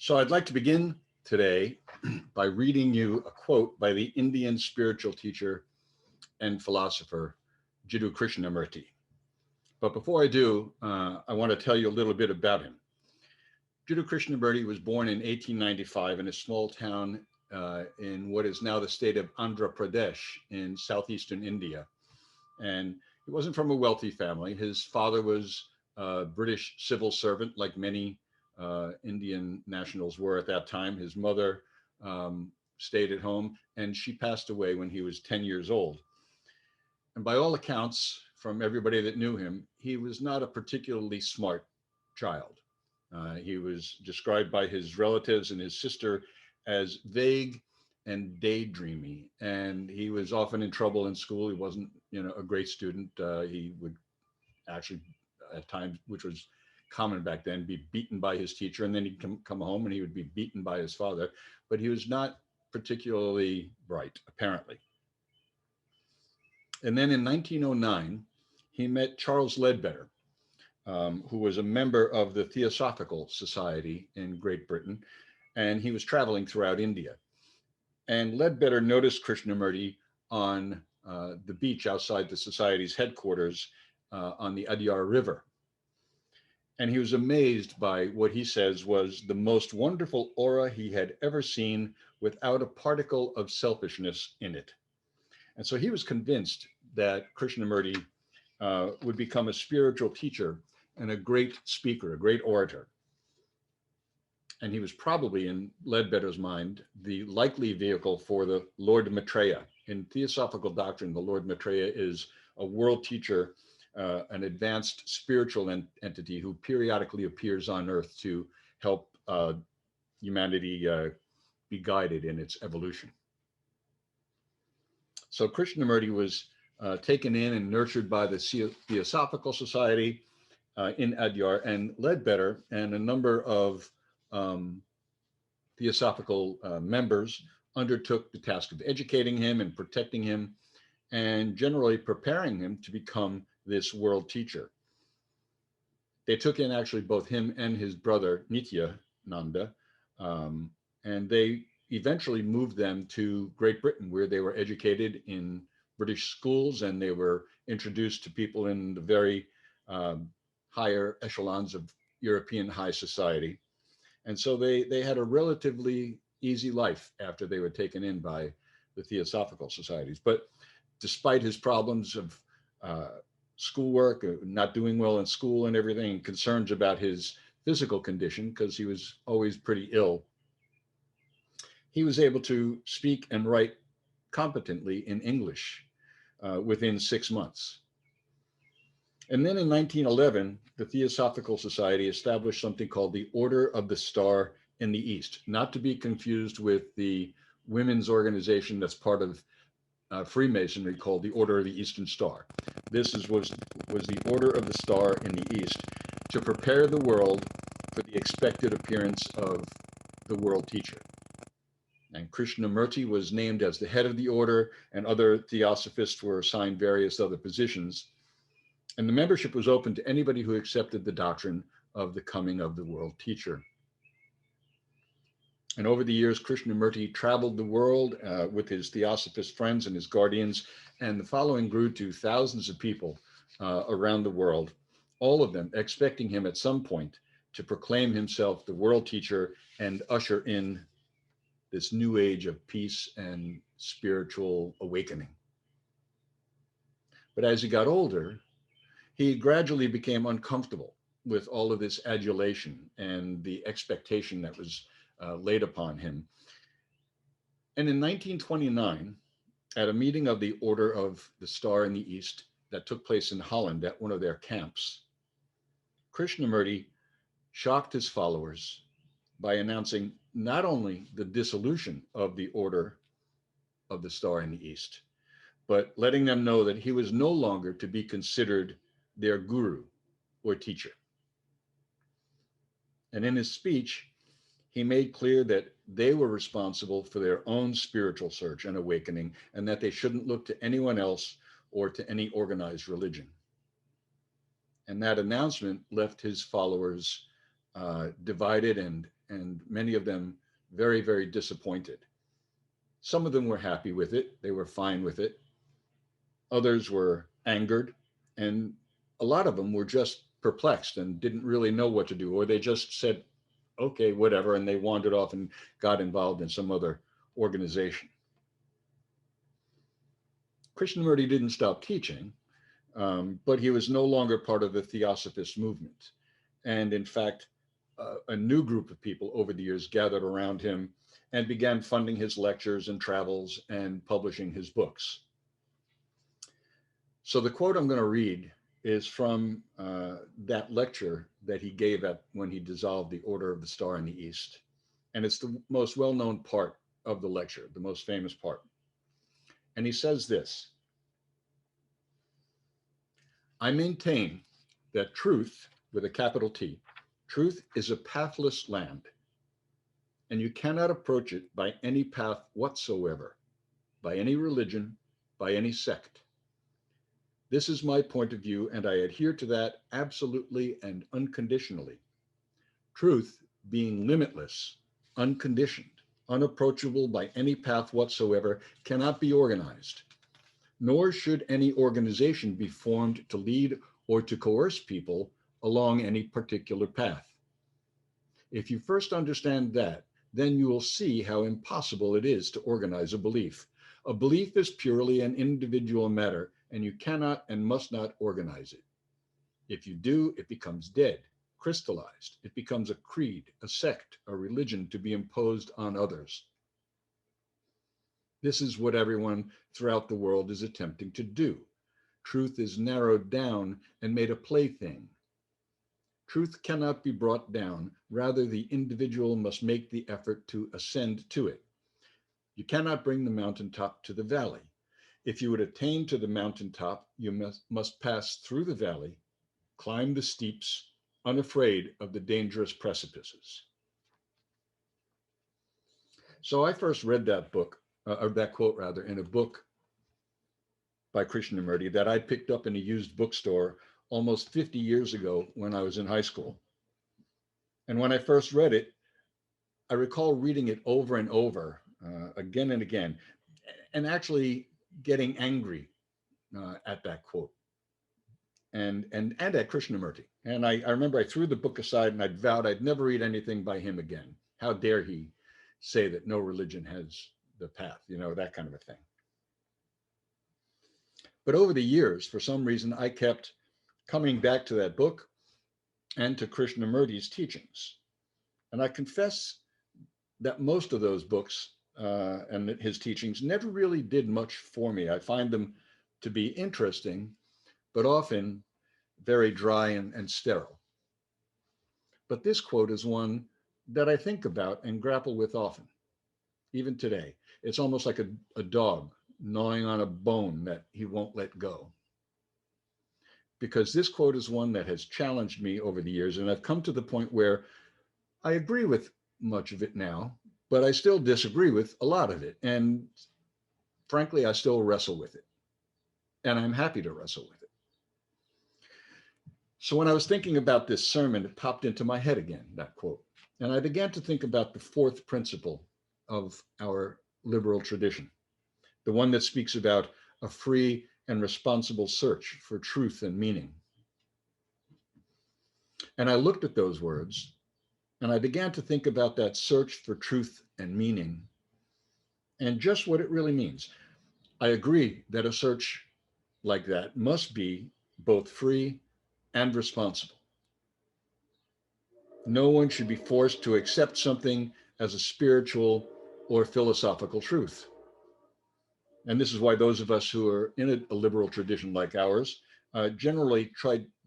So I'd like to begin today by reading you a quote by the Indian spiritual teacher and philosopher, Jiddu Krishnamurti. But before I do, I want to tell you a little bit about him. Jiddu Krishnamurti was born in 1895 in a small town in what is now the state of Andhra Pradesh in southeastern India. And he wasn't from a wealthy family. His father was a British civil servant, like many Indian nationals were at that time. His mother stayed at home, and she passed away when he was 10 years old. And by all accounts, from everybody that knew him, he was not a particularly smart child. He was described by his relatives and his sister as vague and daydreamy, and he was often in trouble in school. He wasn't, a great student. He would actually, at times, which was common back then, be beaten by his teacher, and then he'd come home and he would be beaten by his father. But he was not particularly bright, apparently. And then in 1909, he met Charles Ledbetter, who was a member of the Theosophical Society in Great Britain, and he was traveling throughout India. And Ledbetter noticed Krishnamurti on the beach outside the society's headquarters on the Adyar River. And he was amazed by what he says was the most wonderful aura he had ever seen, without a particle of selfishness in it. And so he was convinced that Krishnamurti would become a spiritual teacher and a great speaker, a great orator. And he was probably, in Ledbetter's mind, the likely vehicle for the Lord Maitreya. In Theosophical doctrine, the Lord Maitreya is a world teacher, an advanced spiritual entity who periodically appears on Earth to help humanity be guided in its evolution. So Krishnamurti was taken in and nurtured by the Theosophical Society in Adyar, and Ledbetter and a number of Theosophical members undertook the task of educating him and protecting him, and generally preparing him to become this world teacher. They took in actually both him and his brother Nityananda, and they eventually moved them to Great Britain, where they were educated in British schools, and they were introduced to people in the very higher echelons of European high society. And so they had a relatively easy life after they were taken in by the Theosophical societies. But despite his problems of schoolwork, not doing well in school and everything, and concerns about his physical condition, because he was always pretty ill, he was able to speak and write competently in English within 6 months. And then in 1911, the Theosophical Society established something called the Order of the Star in the East, not to be confused with the women's organization that's part of Freemasonry called the Order of the Eastern Star. This was the Order of the Star in the East, to prepare the world for the expected appearance of the world teacher. And Krishnamurti was named as the head of the order, and other theosophists were assigned various other positions. And the membership was open to anybody who accepted the doctrine of the coming of the world teacher. And over the years, Krishnamurti traveled the world with his theosophist friends and his guardians, and the following grew to thousands of people around the world, all of them expecting him at some point to proclaim himself the world teacher and usher in this new age of peace and spiritual awakening. But as he got older, he gradually became uncomfortable with all of this adulation and the expectation that was laid upon him. And in 1929, at a meeting of the Order of the Star in the East that took place in Holland at one of their camps, Krishnamurti shocked his followers by announcing not only the dissolution of the Order of the Star in the East, but letting them know that he was no longer to be considered their guru or teacher. And in his speech, he made clear that they were responsible for their own spiritual search and awakening, and that they shouldn't look to anyone else or to any organized religion. And that announcement left his followers divided and and many of them very, very disappointed. Some of them were happy with it, they were fine with it. Others were angered, and a lot of them were just perplexed and didn't really know what to do, or they just said, okay, whatever, and they wandered off and got involved in some other organization. Krishnamurti didn't stop teaching, but he was no longer part of the Theosophist movement. And in fact, a new group of people over the years gathered around him and began funding his lectures and travels and publishing his books. So the quote I'm going to read is from that lecture that he gave when he dissolved the Order of the Star in the East. And it's the most well-known part of the lecture, the most famous part. And he says this: I maintain that truth, with a capital T, truth is a pathless land, and you cannot approach it by any path whatsoever, by any religion, by any sect. This is my point of view, and I adhere to that absolutely and unconditionally. Truth, being limitless, unconditioned, unapproachable by any path whatsoever, cannot be organized, nor should any organization be formed to lead or to coerce people along any particular path. If you first understand that, then you will see how impossible it is to organize a belief. A belief is purely an individual matter, and you cannot and must not organize it. If you do, it becomes dead, crystallized. It becomes a creed, a sect, a religion to be imposed on others. This is what everyone throughout the world is attempting to do. Truth is narrowed down and made a plaything. Truth cannot be brought down. Rather, the individual must make the effort to ascend to it. You cannot bring the mountaintop to the valley. If you would attain to the mountaintop, you must pass through the valley, climb the steeps, unafraid of the dangerous precipices. So I first read that book, or that quote rather, in a book by Krishnamurti that I picked up in a used bookstore almost 50 years ago when I was in high school. And when I first read it, I recall reading it over and over, again and again, and actually getting angry at that quote and at Krishnamurti. And I remember I threw the book aside and I vowed I'd never read anything by him again. How dare he say that no religion has the path, that kind of a thing. But over the years, for some reason, I kept coming back to that book and to Krishnamurti's teachings. And I confess that most of those books and his teachings never really did much for me. I find them to be interesting, but often very dry and sterile. But this quote is one that I think about and grapple with often, even today. It's almost like a dog gnawing on a bone that he won't let go. Because this quote is one that has challenged me over the years, and I've come to the point where I agree with much of it now, but I still disagree with a lot of it. And frankly, I still wrestle with it. And I'm happy to wrestle with it. So when I was thinking about this sermon, it popped into my head again, that quote. And I began to think about the fourth principle of our liberal tradition, the one that speaks about a free and responsible search for truth and meaning. And I looked at those words and I began to think about that search for truth and meaning and just what it really means. I agree that a search like that must be both free and responsible. No one should be forced to accept something as a spiritual or philosophical truth. And this is why those of us who are in a liberal tradition like ours generally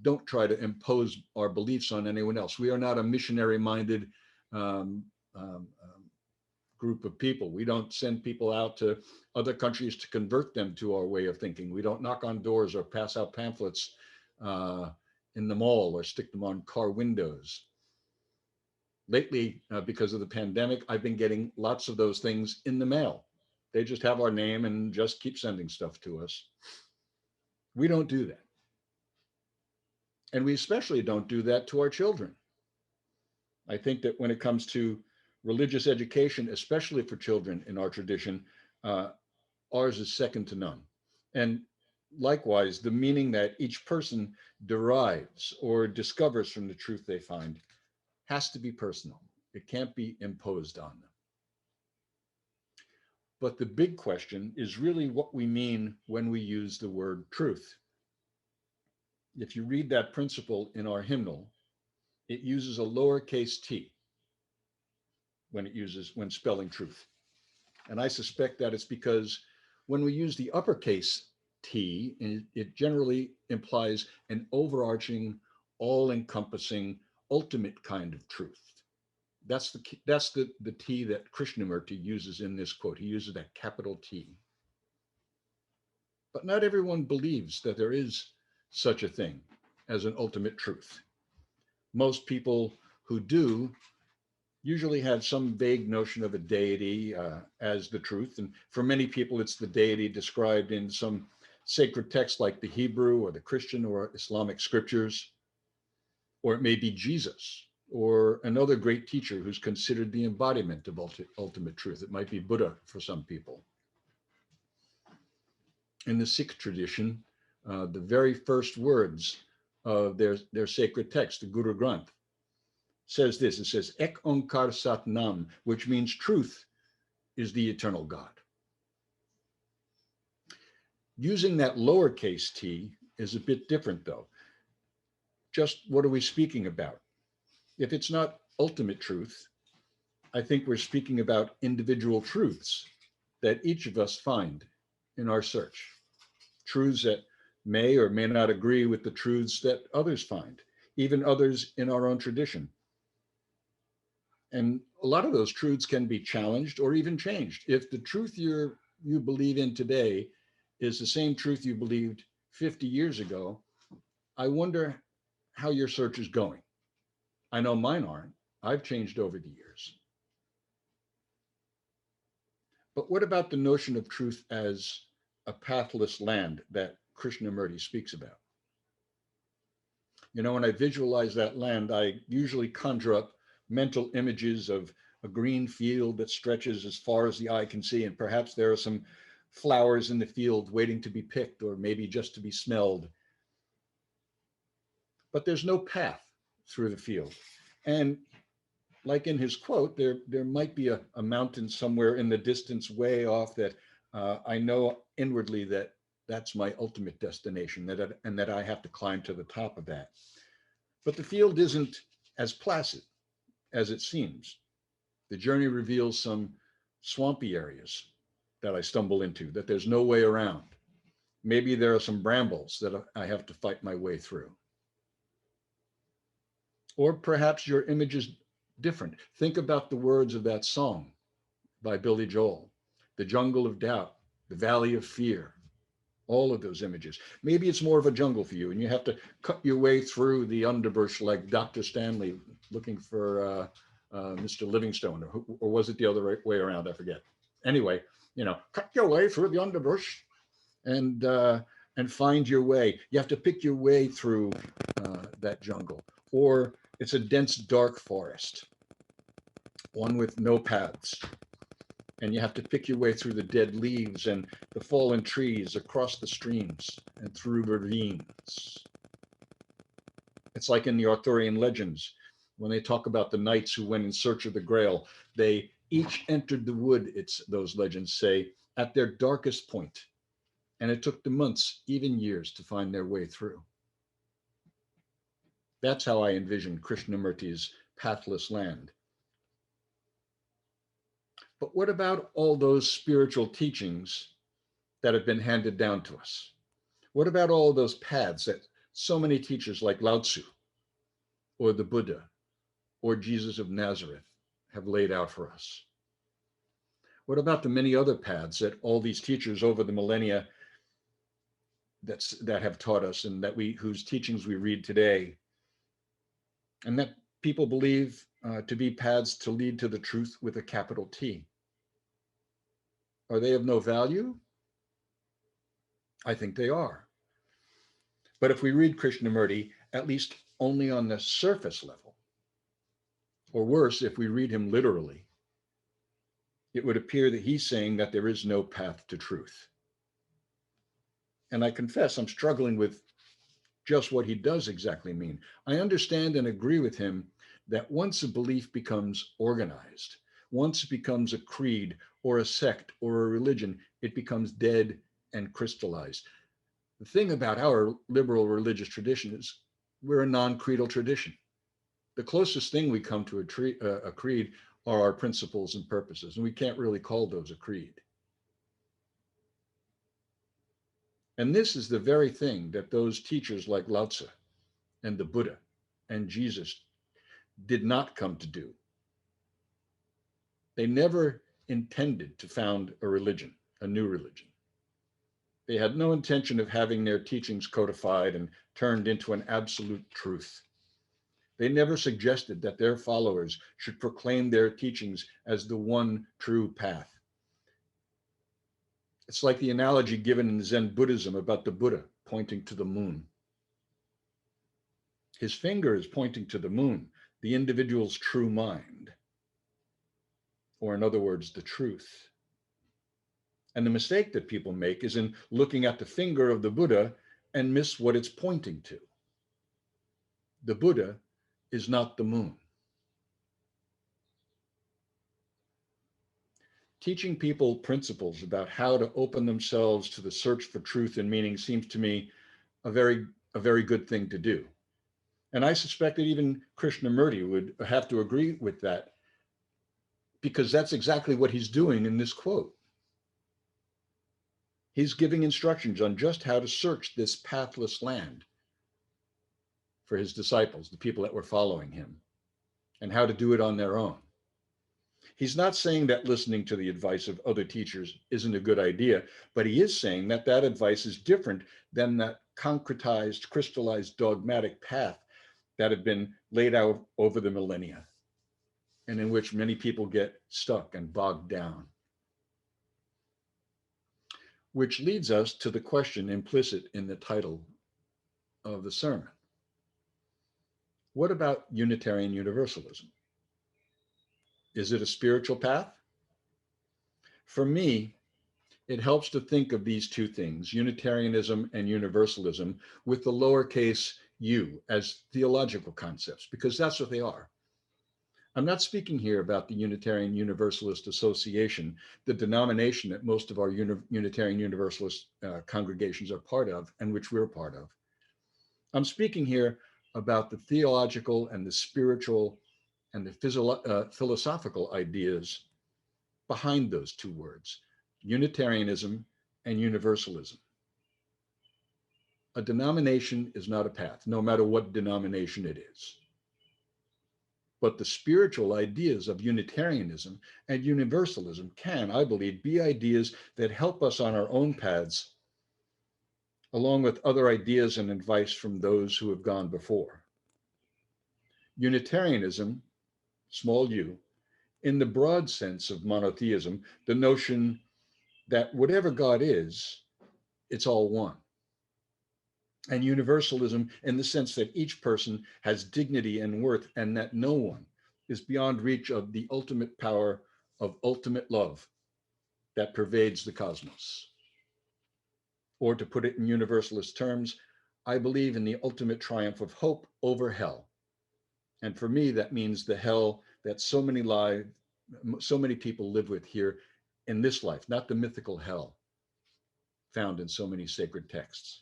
don't try to impose our beliefs on anyone else. We are not a missionary-minded group of people. We don't send people out to other countries to convert them to our way of thinking. We don't knock on doors or pass out pamphlets in the mall or stick them on car windows. Lately, because of the pandemic, I've been getting lots of those things in the mail. They just have our name and just keep sending stuff to us. We don't do that. And we especially don't do that to our children. I think that when it comes to religious education, especially for children in our tradition, uh, ours is second to none. And likewise, the meaning that each person derives or discovers from the truth they find has to be personal. It can't be imposed on them. But the big question is really what we mean when we use the word truth. If you read that principle in our hymnal, it uses a lowercase t when spelling truth. And I suspect that it's because when we use the uppercase T, it generally implies an overarching, all-encompassing, ultimate kind of truth. That's the T that Krishnamurti uses in this quote. He uses that capital T. But not everyone believes that there is such a thing as an ultimate truth. Most people who do usually have some vague notion of a deity as the truth. And for many people, it's the deity described in some sacred text like the Hebrew or the Christian or Islamic scriptures, or it may be Jesus or another great teacher who's considered the embodiment of ultimate truth. It might be Buddha for some people. In the Sikh tradition, the very first words of their sacred text, the Guru Granth, says this. It says, Ek Onkar Sat Nam, which means truth is the eternal God. Using that lowercase t is a bit different, though. Just what are we speaking about? If it's not ultimate truth, I think we're speaking about individual truths that each of us find in our search. Truths that may or may not agree with the truths that others find, even others in our own tradition. And a lot of those truths can be challenged or even changed. If the truth you believe in today is the same truth you believed 50 years ago, I wonder how your search is going. I know mine aren't. I've changed over the years. But what about the notion of truth as a pathless land that Krishnamurti speaks about? You know, when I visualize that land, I usually conjure up mental images of a green field that stretches as far as the eye can see, and perhaps there are some flowers in the field waiting to be picked or maybe just to be smelled. But there's no path through the field. And like in his quote, there might be a mountain somewhere in the distance way off that I know inwardly that that's my ultimate destination, and that I have to climb to the top of that. But the field isn't as placid as it seems. The journey reveals some swampy areas that I stumble into, that there's no way around. Maybe there are some brambles that I have to fight my way through. Or perhaps your image is different. Think about the words of that song by Billy Joel, The Jungle of Doubt, The Valley of Fear, all of those images. Maybe it's more of a jungle for you and you have to cut your way through the underbrush like Dr. Stanley looking for Mr. Livingstone, or was it the other way around? I forget. Anyway, you know, cut your way through the underbrush and find your way. You have to pick your way through that jungle. Or it's a dense, dark forest, one with no paths. And you have to pick your way through the dead leaves and the fallen trees, across the streams and through ravines. It's like in the Arthurian legends, when they talk about the knights who went in search of the Grail, they each entered the wood, those legends say, at their darkest point. And it took them months, even years, to find their way through. That's how I envision Krishnamurti's pathless land. But what about all those spiritual teachings that have been handed down to us? What about all those paths that so many teachers like Lao Tzu or the Buddha or Jesus of Nazareth have laid out for us? What about the many other paths that all these teachers over the millennia that have taught us, and whose teachings we read today, and that people believe to be paths to lead to the truth with a capital T? Are they of no value? I think they are. But if we read Krishnamurti, at least only on the surface level, Or worse, if we read him literally, it would appear that he's saying that there is no path to truth. And I confess I'm struggling with just what he does exactly mean. I understand and agree with him that once a belief becomes organized, once it becomes a creed or a sect or a religion, it becomes dead and crystallized. The thing about our liberal religious tradition is we're a non-creedal tradition. The closest thing we come to a creed are our principles and purposes, and we can't really call those a creed. And this is the very thing that those teachers like Lao Tzu and the Buddha and Jesus did not come to do. They never intended to found a religion, a new religion. They had no intention of having their teachings codified and turned into an absolute truth. They never suggested that their followers should proclaim their teachings as the one true path. It's like the analogy given in Zen Buddhism about the Buddha pointing to the moon. His finger is pointing to the moon, the individual's true mind, or in other words, the truth. And the mistake that people make is in looking at the finger of the Buddha and miss what it's pointing to. The Buddha is not the moon. Teaching people principles about how to open themselves to the search for truth and meaning seems to me a very good thing to do. And I suspect that even Krishnamurti would have to agree with that, because that's exactly what he's doing in this quote. He's giving instructions on just how to search this pathless land for his disciples, the people that were following him, and how to do it on their own. He's not saying that listening to the advice of other teachers isn't a good idea, but he is saying that that advice is different than that concretized, crystallized, dogmatic path that had been laid out over the millennia, and in which many people get stuck and bogged down. Which leads us to the question implicit in the title of the sermon. What about Unitarian Universalism? Is it a spiritual path? For me, it helps to think of these two things, Unitarianism and Universalism, with the lowercase u as theological concepts, because that's what they are. I'm not speaking here about the Unitarian Universalist Association, the denomination that most of our Unitarian Universalist congregations are part of, and which we're part of. I'm speaking here about the theological and the spiritual and the philosophical ideas behind those two words, Unitarianism and Universalism. A denomination is not a path, no matter what denomination it is. But the spiritual ideas of Unitarianism and Universalism can, I believe, be ideas that help us on our own paths, along with other ideas and advice from those who have gone before. Unitarianism, small u, in the broad sense of monotheism, the notion that whatever God is, it's all one. And universalism in the sense that each person has dignity and worth, and that no one is beyond reach of the ultimate power of ultimate love that pervades the cosmos. Or to put it in universalist terms, I believe in the ultimate triumph of hope over hell. And for me, that means the hell that so many people live with here in this life, not the mythical hell found in so many sacred texts.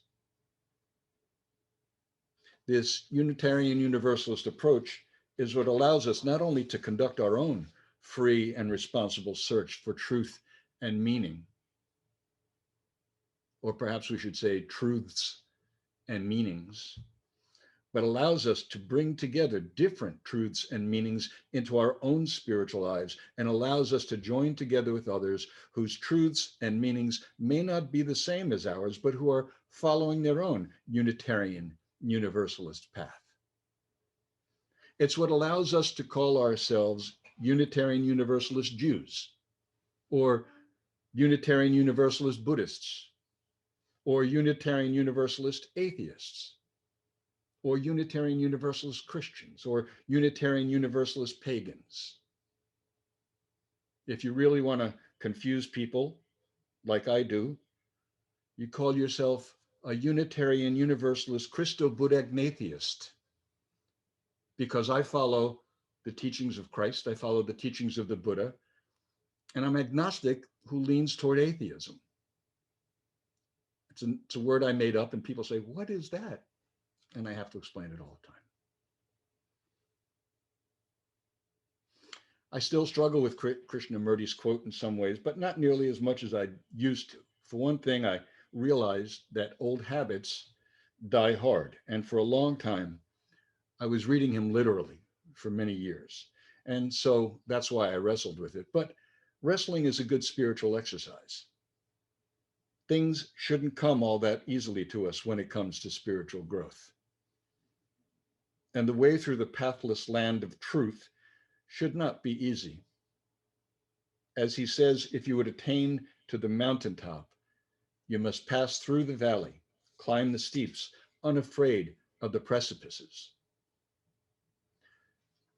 This Unitarian Universalist approach is what allows us not only to conduct our own free and responsible search for truth and meaning, or perhaps we should say truths and meanings, but allows us to bring together different truths and meanings into our own spiritual lives, and allows us to join together with others whose truths and meanings may not be the same as ours, but who are following their own Unitarian Universalist path. It's what allows us to call ourselves Unitarian Universalist Jews, or Unitarian Universalist Buddhists, or Unitarian Universalist atheists, or Unitarian Universalist Christians, or Unitarian Universalist pagans. If you really want to confuse people, like I do, you call yourself a Unitarian Universalist Christo-Buddhagnatheist, because I follow the teachings of Christ, I follow the teachings of the Buddha, and I'm agnostic who leans toward atheism. It's a word I made up, and people say, what is that? And I have to explain it all the time. I still struggle with Krishnamurti's quote in some ways, but not nearly as much as I used to. For one thing, I realized that old habits die hard. And for a long time, I was reading him literally for many years. And so that's why I wrestled with it. But wrestling is a good spiritual exercise. Things shouldn't come all that easily to us when it comes to spiritual growth. And the way through the pathless land of truth should not be easy. As he says, if you would attain to the mountaintop, you must pass through the valley, climb the steeps, unafraid of the precipices.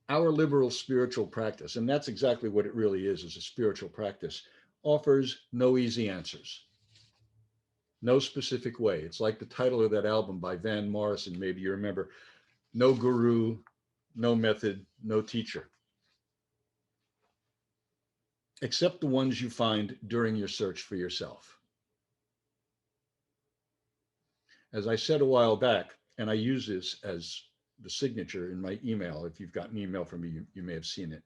Our liberal spiritual practice, and that's exactly what it really is a spiritual practice, offers no easy answers, no specific way. It's like the title of that album by Van Morrison, maybe you remember, no guru, no method, no teacher, except the ones you find during your search for yourself. As I said a while back, and I use this as the signature in my email, if you've got an email from me, you may have seen it.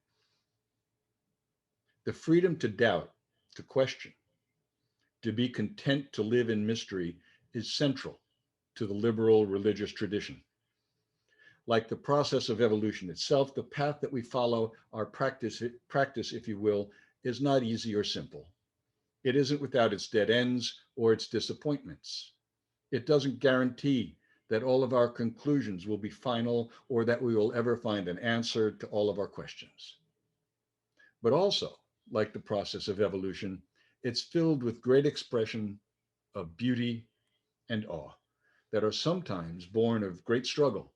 The freedom to doubt, to question, to be content to live in mystery is central to the liberal religious tradition. Like the process of evolution itself, the path that we follow, our practice, if you will, is not easy or simple. It isn't without its dead ends or its disappointments. It doesn't guarantee that all of our conclusions will be final or that we will ever find an answer to all of our questions. But also, like the process of evolution, it's filled with great expression of beauty and awe that are sometimes born of great struggle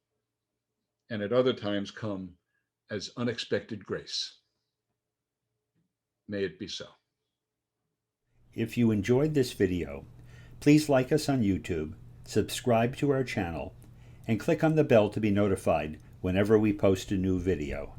and at other times come as unexpected grace. May it be so. If you enjoyed this video, please like us on YouTube, subscribe to our channel, and click on the bell to be notified whenever we post a new video.